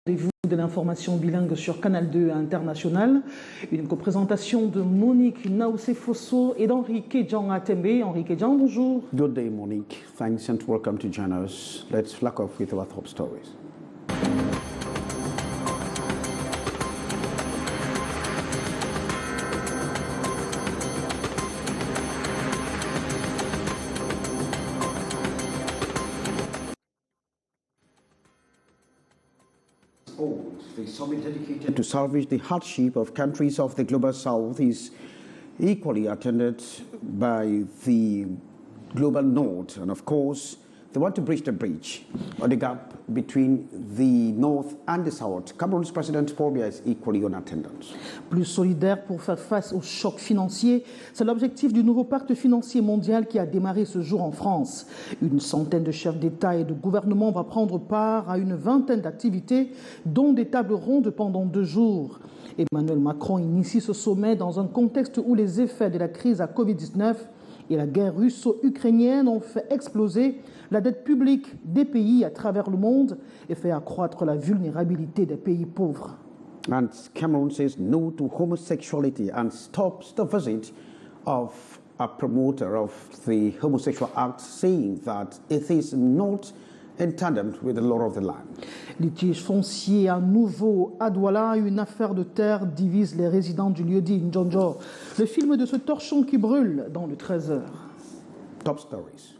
Rendez-vous de l'information bilingue sur Canal 2 International. Une coprésentation de Monique Naoussé-Fosso et d'Henrique Jean Atembe. Henrique Jean, bonjour. Good day, Monique. Thanks and welcome to join us. Let's flag off with our top stories. The summit dedicated to salvage the hardship of countries of the global south is equally attended by the global north, and of course they want to bridge the bridge or the gap between the north and the south. Cameroon's President Paul Biya is equally on attendance. Plus solidaire pour faire face au choc financier, c'est l'objectif du nouveau pacte financier mondial qui a démarré ce jour en France. Une centaine de chefs d'État et de gouvernement va prendre part à une vingtaine d'activités, dont des tables rondes pendant 2 jours. Emmanuel Macron initie ce sommet dans un contexte où les effets de la crise à Covid-19 et la guerre russo-ukrainienne ont fait exploser la dette publique des pays à travers le monde et fait accroître la vulnérabilité des pays pauvres. And Cameroon says no to homosexuality and stops the visit of a promoter of the Homosexual Act, saying that it is not in tandem with the law of the land. Litige foncier à nouveau à Douala, une affaire de terre divise les résidents du lieu-dit Ndjonjo. Le film de ce torchon qui brûle dans le 13h. Top stories.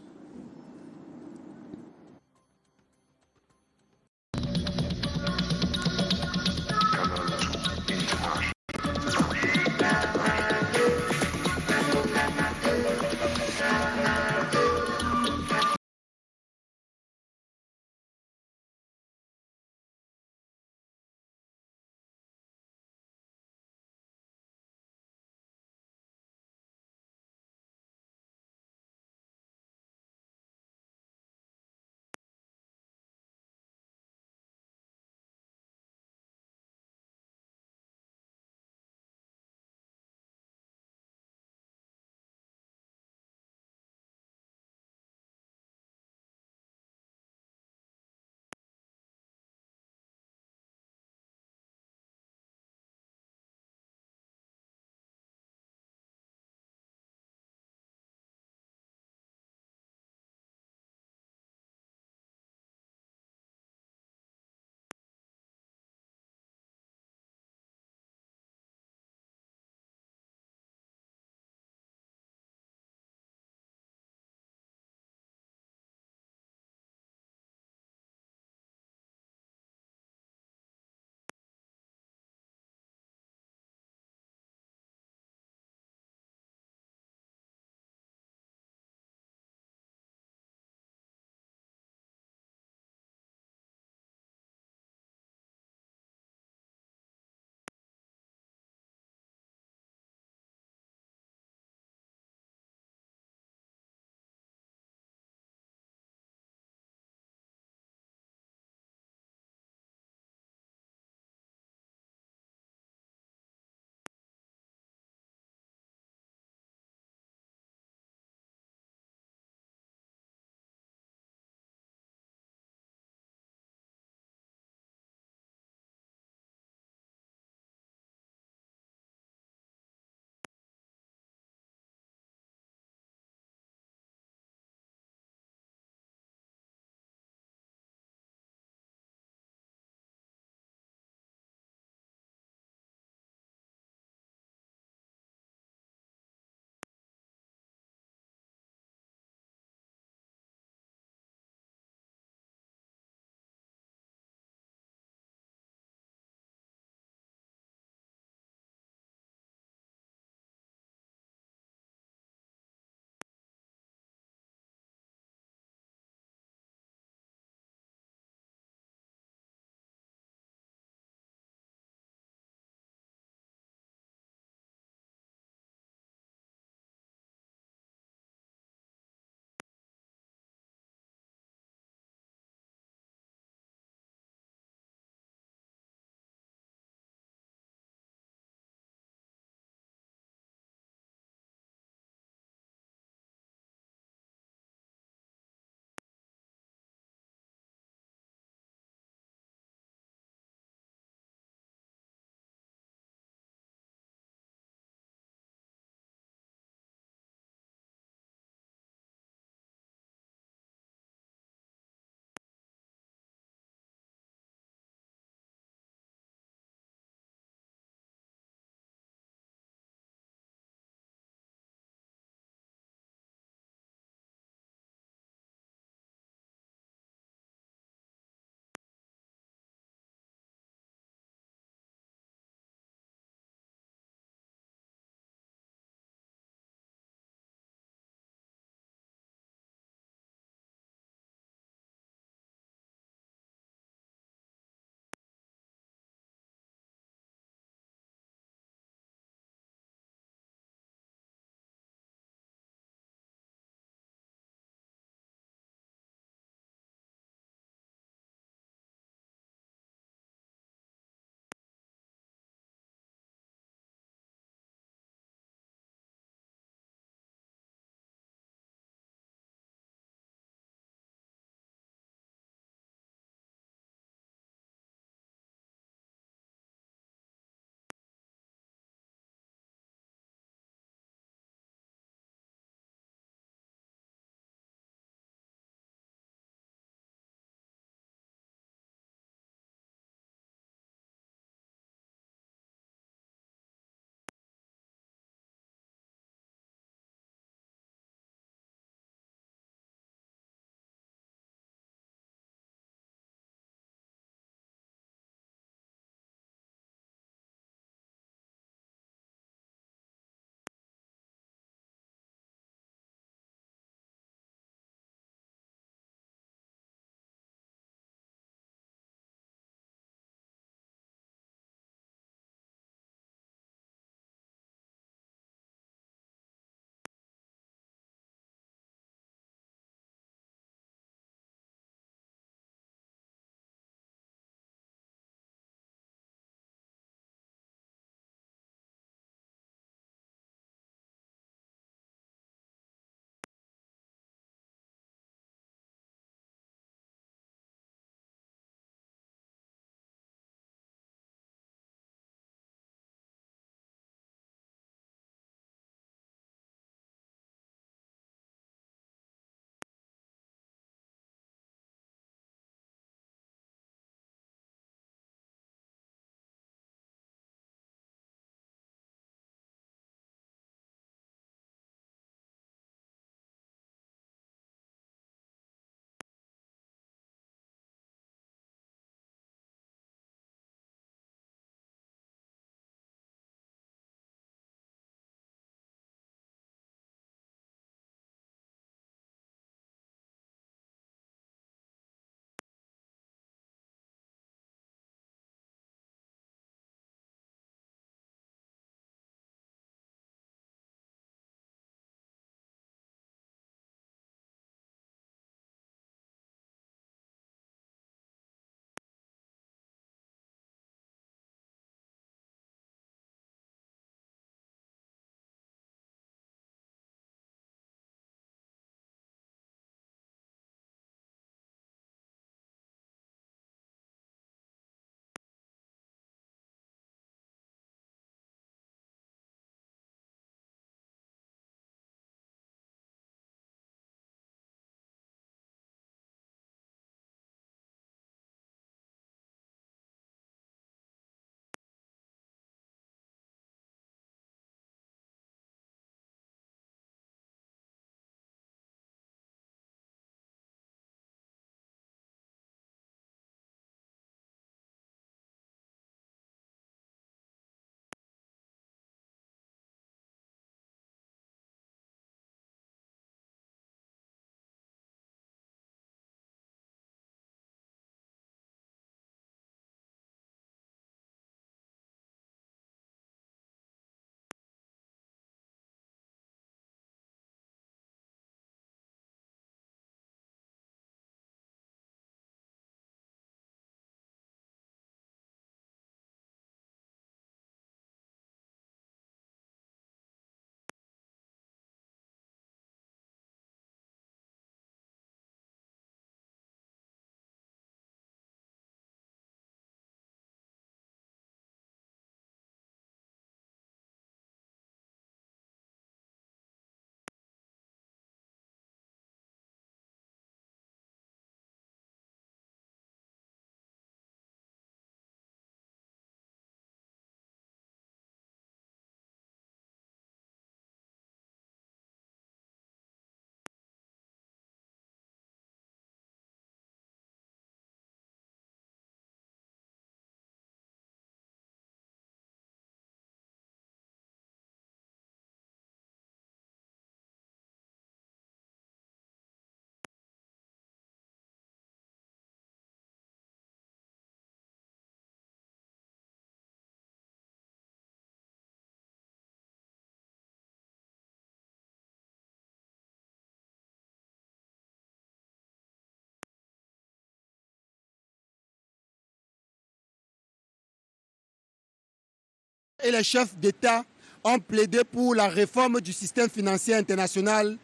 et les chefs d'État ont plaidé pour la réforme du système financier international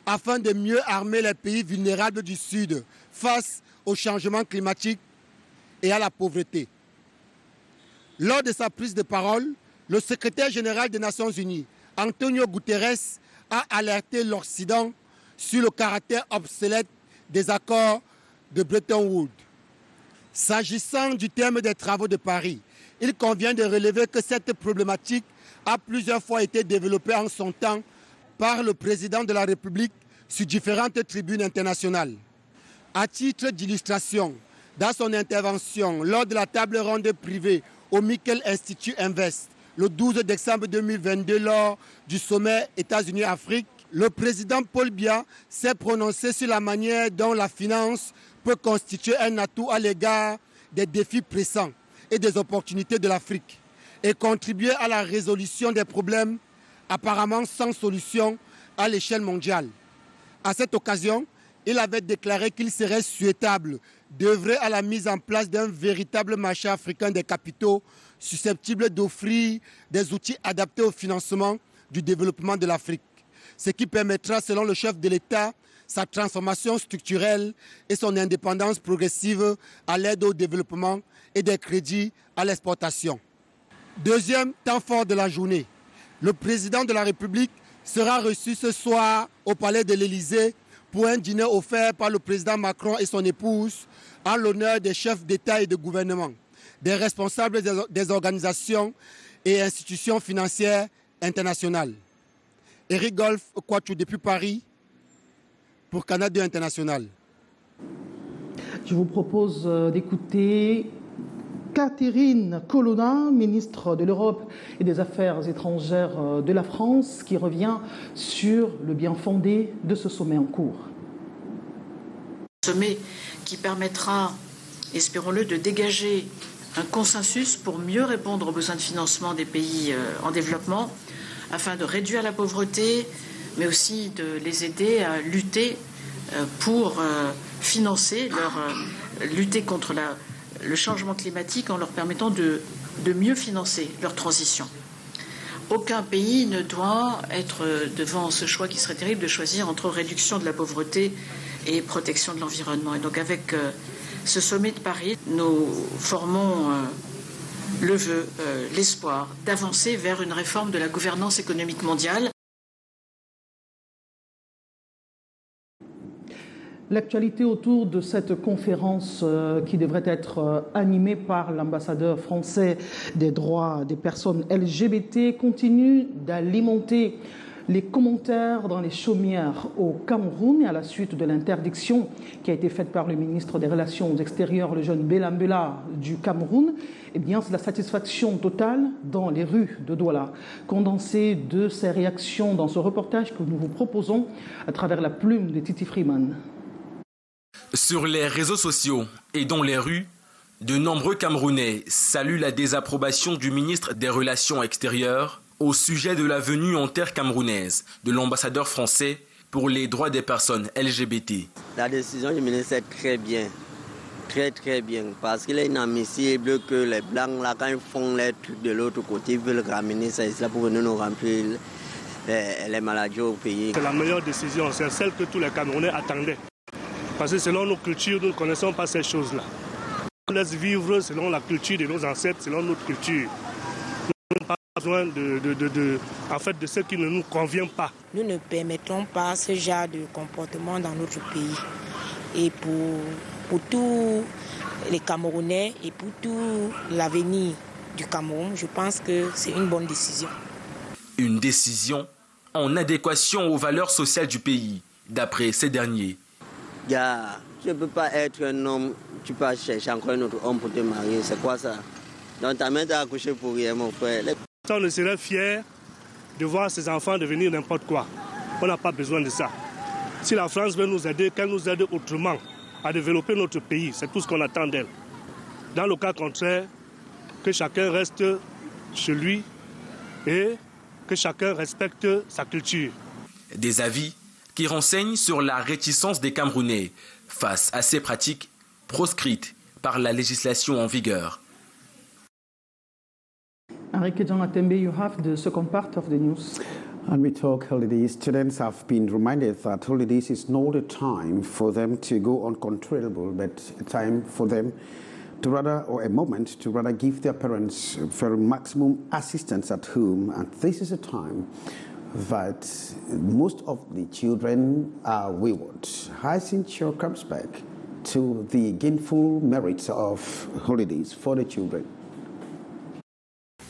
afin de mieux armer les pays vulnérables du Sud face au changement climatique et à la pauvreté. Lors de sa prise de parole, le secrétaire général des Nations Unies, Antonio Guterres, a alerté l'Occident sur le caractère obsolète des accords de Bretton Woods. S'agissant du thème des travaux de Paris, il convient de relever que cette problématique a plusieurs fois été développée en son temps par le président de la République sur différentes tribunes internationales. À titre d'illustration, dans son intervention lors de la table ronde privée au Mikkel Institute Invest, le 12 décembre 2022, lors du sommet États-Unis-Afrique, le président Paul Biya s'est prononcé sur la manière dont la finance peut constituer un atout à l'égard des défis pressants et des opportunités de l'Afrique et contribuer à la résolution des problèmes apparemment sans solution à l'échelle mondiale. À cette occasion, il avait déclaré qu'il serait souhaitable d'œuvrer à la mise en place d'un véritable marché africain des capitaux susceptible d'offrir des outils adaptés au financement du développement de l'Afrique, ce qui permettra, selon le chef de l'État, sa transformation structurelle et son indépendance progressive à l'aide au développement et des crédits à l'exportation. Deuxième temps fort de la journée, le président de la République sera reçu ce soir au palais de l'Élysée pour un dîner offert par le président Macron et son épouse en l'honneur des chefs d'État et de gouvernement, des responsables des organisations et institutions financières internationales. Eric Golf Quatou depuis Paris pour Canada International. Je vous propose d'écouter Catherine Colonna, ministre de l'Europe et des Affaires étrangères de la France, qui revient sur le bien fondé de ce sommet en cours. Sommet qui permettra, espérons-le, de dégager un consensus pour mieux répondre aux besoins de financement des pays en développement, afin de réduire la pauvreté, mais aussi de les aider à lutter pour financer lutter contre le changement climatique en leur permettant de mieux financer leur transition. Aucun pays ne doit être devant ce choix qui serait terrible de choisir entre réduction de la pauvreté et protection de l'environnement. Et donc avec ce sommet de Paris, nous formons le vœu, l'espoir d'avancer vers une réforme de la gouvernance économique mondiale. L'actualité autour de cette conférence qui devrait être animée par l'ambassadeur français des droits des personnes LGBT continue d'alimenter les commentaires dans les chaumières au Cameroun à la suite de l'interdiction qui a été faite par le ministre des Relations extérieures, le jeune Béla Mbela du Cameroun. Eh bien, c'est la satisfaction totale dans les rues de Douala. Condensé de ces réactions dans ce reportage que nous vous proposons à travers la plume de Titi Freeman. Sur les réseaux sociaux et dans les rues, de nombreux Camerounais saluent la désapprobation du ministre des Relations extérieures au sujet de la venue en terre camerounaise de l'ambassadeur français pour les droits des personnes LGBT. La décision du ministre est très bien, très bien, parce qu'il est inadmissible que les Blancs, là, quand ils font les trucs de l'autre côté, ils veulent ramener ça ici pour venir nous remplir les maladies au pays. C'est la meilleure décision, c'est celle que tous les Camerounais attendaient. Parce que selon nos cultures, nous ne connaissons pas ces choses-là. On laisse vivre selon la culture de nos ancêtres, selon notre culture. Nous n'avons pas besoin de ce qui ne nous convient pas. Nous ne permettons pas ce genre de comportement dans notre pays. Et pour tous les Camerounais et pour tout l'avenir du Cameroun, je pense que c'est une bonne décision. Une décision en adéquation aux valeurs sociales du pays, d'après ces derniers. Gars, tu ne peux pas être un homme, tu peux chercher encore un autre homme pour te marier, c'est quoi ça? Donc ta mère t'a accouché pour rien, mon frère. On ne serait fier de voir ses enfants devenir n'importe quoi. On n'a pas besoin de ça. Si la France veut nous aider, qu'elle nous aide autrement à développer notre pays, c'est tout ce qu'on attend d'elle. Dans le cas contraire, que chacun reste chez lui et que chacun respecte sa culture. Des avis qui renseignent sur la réticence des Camerounais face à ces pratiques proscrites par la législation en vigueur. Un Arike-Jean Atembe, you have the second part of the news. And we talk holidays. Students have been reminded that holidays is not a time for them to go uncontrollable, but a time for them to rather, or a moment to rather give their parents for maximum assistance at home. And this is a time that most of the children are wayward. Hyacinth comes back to the gainful merits of holidays for the children.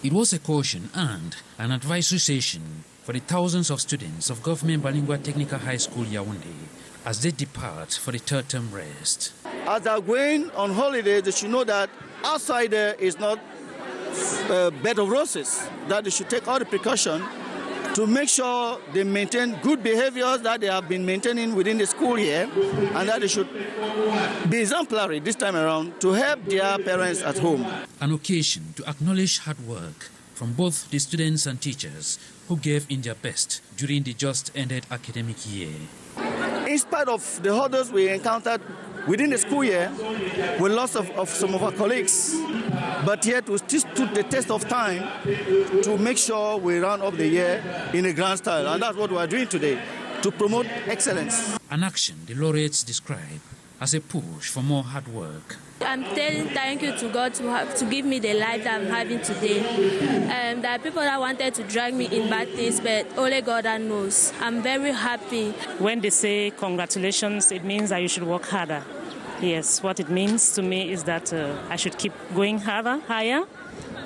It was a caution and an advisory session for the thousands of students of Government Bilingual Technical High School Yaoundé as they depart for the third term rest. As they're going on holiday, they should know that outside there is not a bed of roses, that they should take all the precaution to make sure they maintain good behaviors that they have been maintaining within the school year, and that they should be exemplary this time around to help their parents at home. An occasion to acknowledge hard work from both the students and teachers who gave in their best during the just ended academic year. In spite of the hurdles we encountered within the school year, with loss of some of our colleagues, but yet we still stood the test of time to make sure we round up the year in a grand style, and that's what we are doing today, to promote excellence. An action the laureates describe as a push for more hard work. I'm telling thank you to God to give me the life that I'm having today. There are people that wanted to drag me in bad things, but only God that knows. I'm very happy. When they say congratulations, it means that you should work harder. Yes, what it means to me is that I should keep going harder, higher.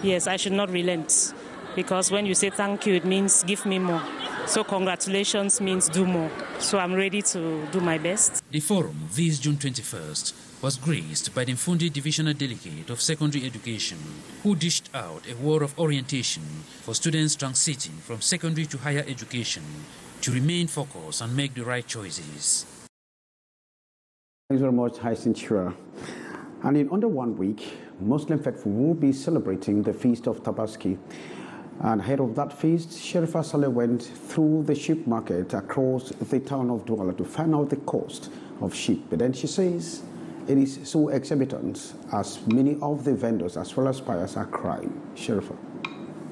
Yes, I should not relent. Because when you say thank you, it means give me more. So congratulations means do more. So I'm ready to do my best. The forum, this June 21st, was graced by the Mfundi Divisional Delegate of Secondary Education, who dished out a word of orientation for students transiting from secondary to higher education to remain focused and make the right choices. Thanks very much, Hyacinth. And in under 1 week, Muslim faithful will be celebrating the Feast of Tabaski. And ahead of that feast, Sherifa Saleh went through the sheep market across the town of Douala to find out the cost of sheep. But then she says it is so exorbitant as many of the vendors as well as buyers are crying. Sherifa.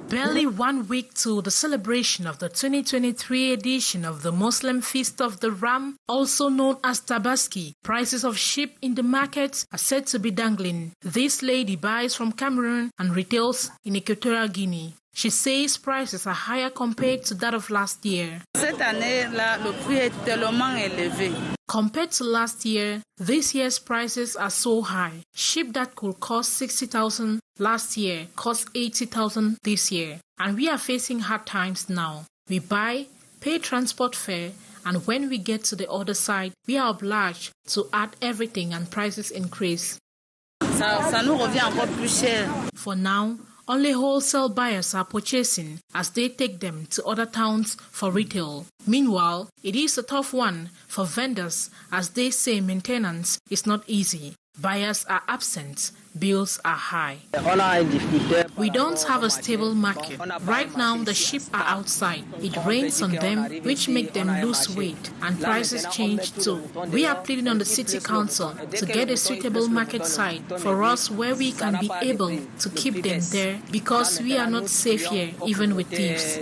Barely 1 week to the celebration of the 2023 edition of the Muslim Feast of the Ram, also known as Tabaski, prices of sheep in the markets are said to be dangling. This lady buys from Cameroon and retails in Equatorial Guinea. She says prices are higher compared to that of last year. Cette année-là, le prix est tellement élevé. Compared to last year, this year's prices are so high. Sheep that could cost 60,000 last year cost 80,000 this year. And we are facing hard times now. We buy, pay transport fare, and when we get to the other side, we are obliged to add everything and prices increase. Ça nous revient encore plus cher. For now, only wholesale buyers are purchasing as they take them to other towns for retail. Meanwhile, it is a tough one for vendors as they say maintenance is not easy. Buyers are absent, bills are high. We don't have a stable market. Right now, the sheep are outside. It rains on them, which make them lose weight, and prices change too. We are pleading on the city council to get a suitable market site for us where we can be able to keep them there because we are not safe here, even with thieves.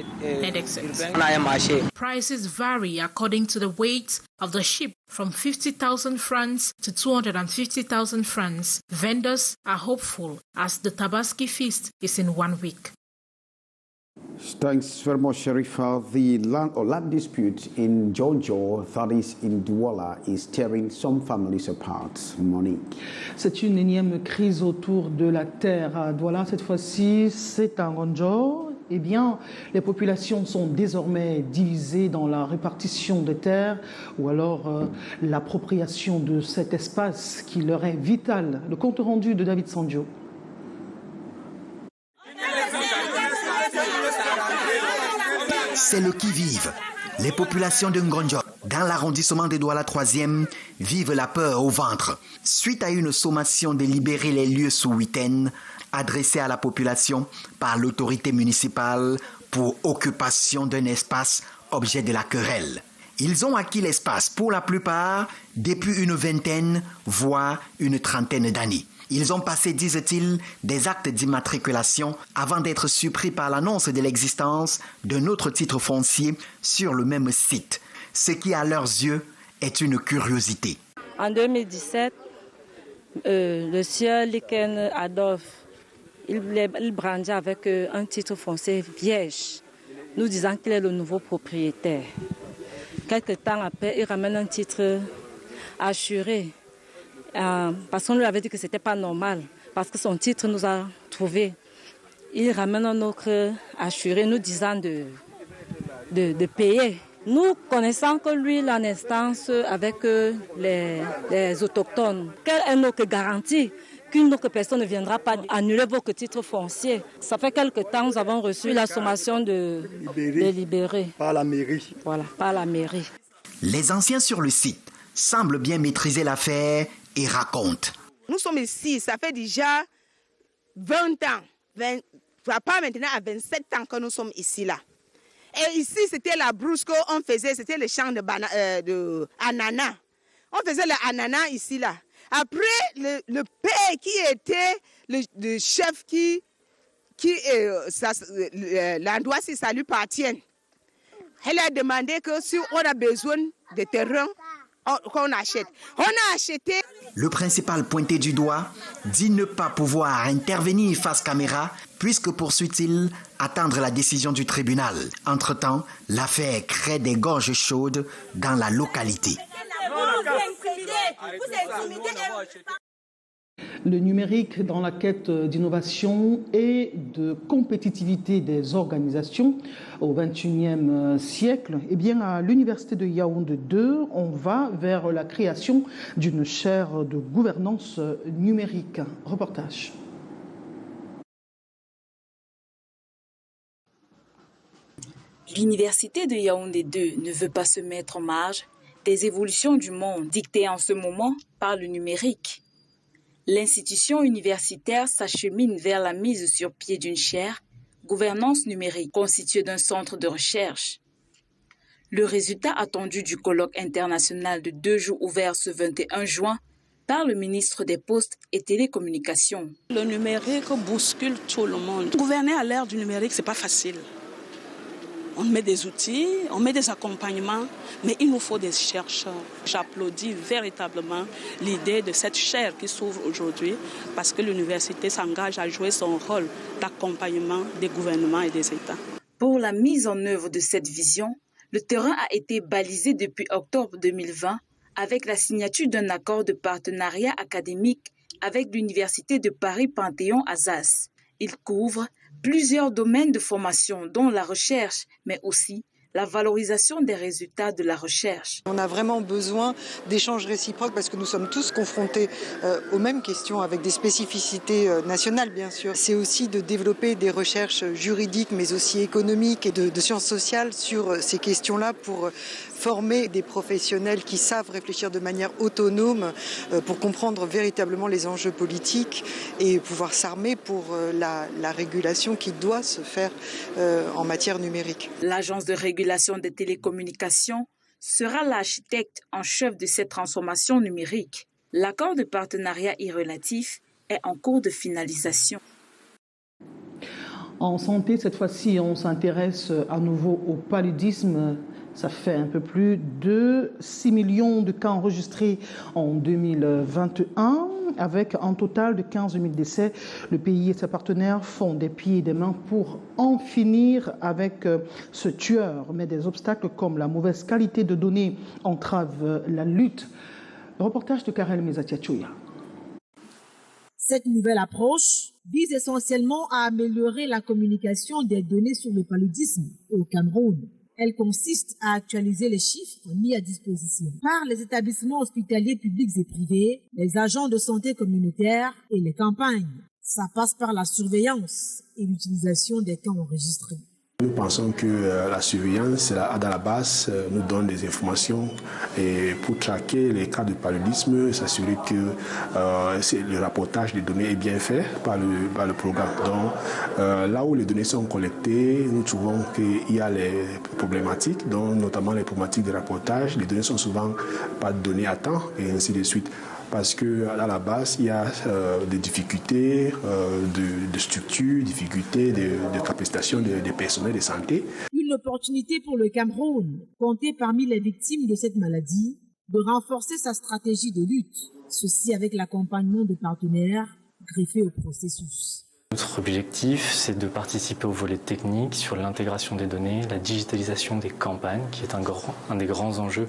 Prices vary according to the weight of the sheep from 50,000 francs to 250,000 francs. Vendors are hopeful as the Tabaski feast is in 1 week. Thanks very much, Sherifa. The land dispute in Jojo, that is in Douala, is tearing some families apart. Monique. C'est une énième crise autour de la terre à Douala. Cette fois-ci, c'est un Gonjo. Eh bien, les populations sont désormais divisées dans la répartition des terres ou alors l'appropriation de cet espace qui leur est vital. Le compte rendu de David Sandio. C'est le qui-vive. Les populations de Ngonjo, dans l'arrondissement de Douala 3e, vivent la peur au ventre. Suite à une sommation de libérer les lieux sous week-end, adressée à la population par l'autorité municipale pour occupation d'un espace objet de la querelle. Ils ont acquis l'espace pour la plupart depuis une vingtaine, voire une trentaine d'années. Ils ont passé, disent-ils, des actes d'immatriculation avant d'être surpris par l'annonce de l'existence d'un autre titre foncier sur le même site, ce qui à leurs yeux est une curiosité. En 2017, le sieur Liken Adolphe, il brandit avec un titre foncier vierge, nous disant qu'il est le nouveau propriétaire. Quelque temps après, il ramène un titre assuré, parce qu'on lui avait dit que ce n'était pas normal, parce que son titre nous a trouvés. Il ramène un autre assuré, nous disant de payer. Nous connaissons que lui, en instance avec les autochtones. Quelle est notre garantie qu'une autre personne ne viendra pas annuler votre titre foncier? Ça fait quelque temps, nous avons reçu la sommation de libérer. Par la mairie. Voilà, par la mairie. Les anciens sur le site semblent bien maîtriser l'affaire et racontent. Nous sommes ici, ça fait déjà 20 ans. Pas maintenant à 27 ans que nous sommes ici là. Et ici, c'était la brousse qu'on faisait, c'était le champ de ananas. On faisait l'ananas ici, là. Après, le père qui était le chef l'endroit, si ça lui appartient, elle a demandé que si on a besoin de terrain, qu'on achète. On a acheté. Le principal pointé du doigt dit ne pas pouvoir intervenir face caméra puisque, poursuit-il, attendre la décision du tribunal. Entre-temps, l'affaire crée des gorges chaudes dans la localité. Le numérique dans la quête d'innovation et de compétitivité des organisations au XXIe siècle. Eh bien, à l'Université de Yaoundé 2, on va vers la création d'une chaire de gouvernance numérique. Reportage. L'Université de Yaoundé 2 ne veut pas se mettre en marge des évolutions du monde dictées en ce moment par le numérique. L'institution universitaire s'achemine vers la mise sur pied d'une chaire gouvernance numérique constituée d'un centre de recherche. Le résultat attendu du colloque international de 2 jours ouvert ce 21 juin par le ministre des Postes et Télécommunications. Le numérique bouscule tout le monde. Gouverner à l'ère du numérique, ce n'est pas facile. On met des outils, on met des accompagnements, mais il nous faut des chercheurs. J'applaudis véritablement l'idée de cette chaire qui s'ouvre aujourd'hui parce que l'université s'engage à jouer son rôle d'accompagnement des gouvernements et des États. Pour la mise en œuvre de cette vision, le terrain a été balisé depuis octobre 2020 avec la signature d'un accord de partenariat académique avec l'Université de Paris-Panthéon-Assas. Il couvre plusieurs domaines de formation, dont la recherche, mais aussi la valorisation des résultats de la recherche. On a vraiment besoin d'échanges réciproques parce que nous sommes tous confrontés aux mêmes questions avec des spécificités nationales, bien sûr. C'est aussi de développer des recherches juridiques, mais aussi économiques et de sciences sociales sur ces questions-là pour former des professionnels qui savent réfléchir de manière autonome pour comprendre véritablement les enjeux politiques et pouvoir s'armer pour la régulation qui doit se faire en matière numérique. L'Agence de régulation des télécommunications sera l'architecte en chef de cette transformation numérique. L'accord de partenariat irrelatif est en cours de finalisation. En santé, cette fois-ci, on s'intéresse à nouveau au paludisme. Ça fait un peu plus de 6 millions de cas enregistrés en 2021, avec un total de 15 000 décès. Le pays et ses partenaires font des pieds et des mains pour en finir avec ce tueur. Mais des obstacles comme la mauvaise qualité de données entravent la lutte. Le reportage de Karel Mezatiachouya. Cette nouvelle approche vise essentiellement à améliorer la communication des données sur le paludisme au Cameroun. Elle consiste à actualiser les chiffres mis à disposition par les établissements hospitaliers publics et privés, les agents de santé communautaire et les campagnes. Ça passe par la surveillance et l'utilisation des cas enregistrés. Nous pensons que la surveillance, à la base, nous donne des informations et pour traquer les cas de paludisme, s'assurer que le rapportage des données est bien fait par le programme. Donc, là où les données sont collectées, nous trouvons qu'il y a les problématiques, donc, notamment les problématiques de rapportage. Les données sont souvent pas données à temps et ainsi de suite. parce qu'à la base, il y a des difficultés de structure, difficultés de capacitation des personnels de santé. Une opportunité pour le Cameroun, compté parmi les victimes de cette maladie, de renforcer sa stratégie de lutte, ceci avec l'accompagnement de partenaires greffés au processus. Notre objectif, c'est de participer au volet technique sur l'intégration des données, la digitalisation des campagnes, qui est un des grands enjeux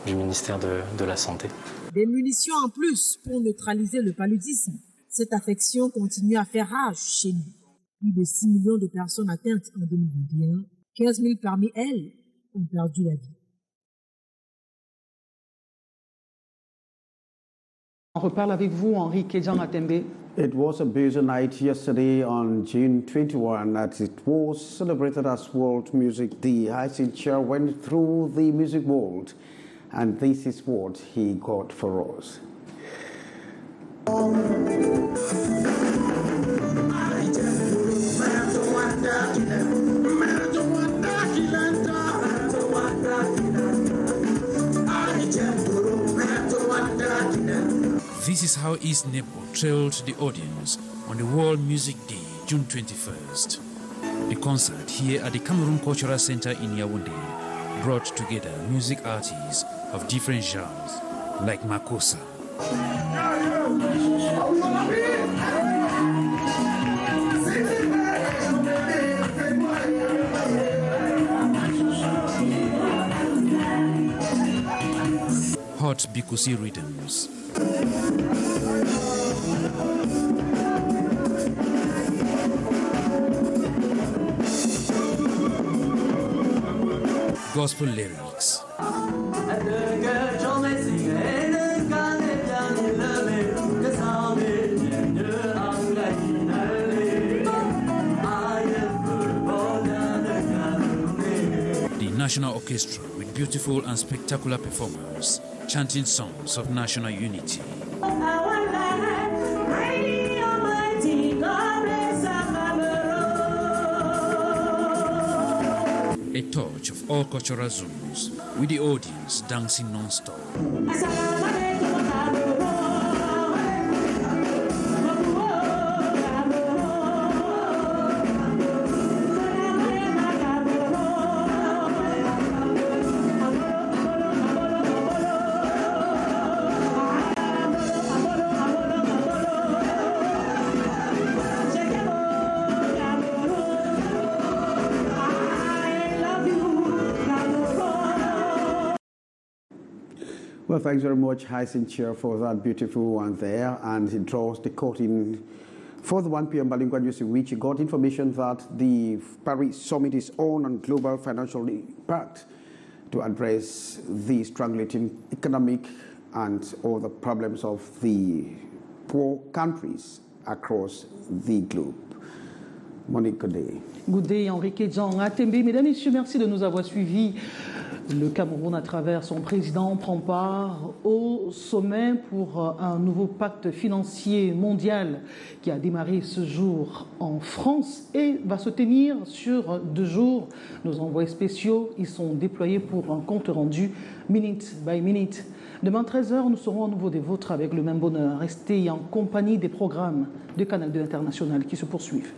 du ministère de la Santé. Des munitions en plus pour neutraliser le paludisme. Cette affection continue à faire rage chez nous. Plus de 6 millions de personnes atteintes en 2021, 15 000 parmi elles ont perdu la vie. On reparle avec vous, Henri Kedjan-Atembe. It was a busy night yesterday on June 21 as it was celebrated as World Music Day. Hyacinth Chair went through the music world, and this is what he got for us. This is how East Nepo trailed the audience on the World Music Day, June 21st. The concert here at the Cameroon Cultural Center in Yaoundé brought together music artists of different genres, like Makossa, Hot Bikusi rhythms, gospel lyrics, the National Orchestra with beautiful and spectacular performers chanting songs of national unity. A touch of all cultural zones, with the audience dancing non-stop. Well, thanks very much, Hyacinth Chair, for that beautiful one there. And it draws the curtain for the 1 p.m. bilingual news, in which you got information that the Paris Summit is on global financial impact to address the strangulating economic and all the problems of the poor countries across the globe. Monique Godet. Godet, Henri Kedjan-Atembe. Mesdames, Messieurs, merci de nous avoir suivis. Le Cameroun, à travers son président, prend part au sommet pour un nouveau pacte financier mondial qui a démarré ce jour en France et va se tenir sur 2 jours. Nos envoyés spéciaux y sont déployés pour un compte rendu minute by minute. Demain 13h, nous serons à nouveau des vôtres avec le même bonheur. Restez en compagnie des programmes de Canal 2 International qui se poursuivent.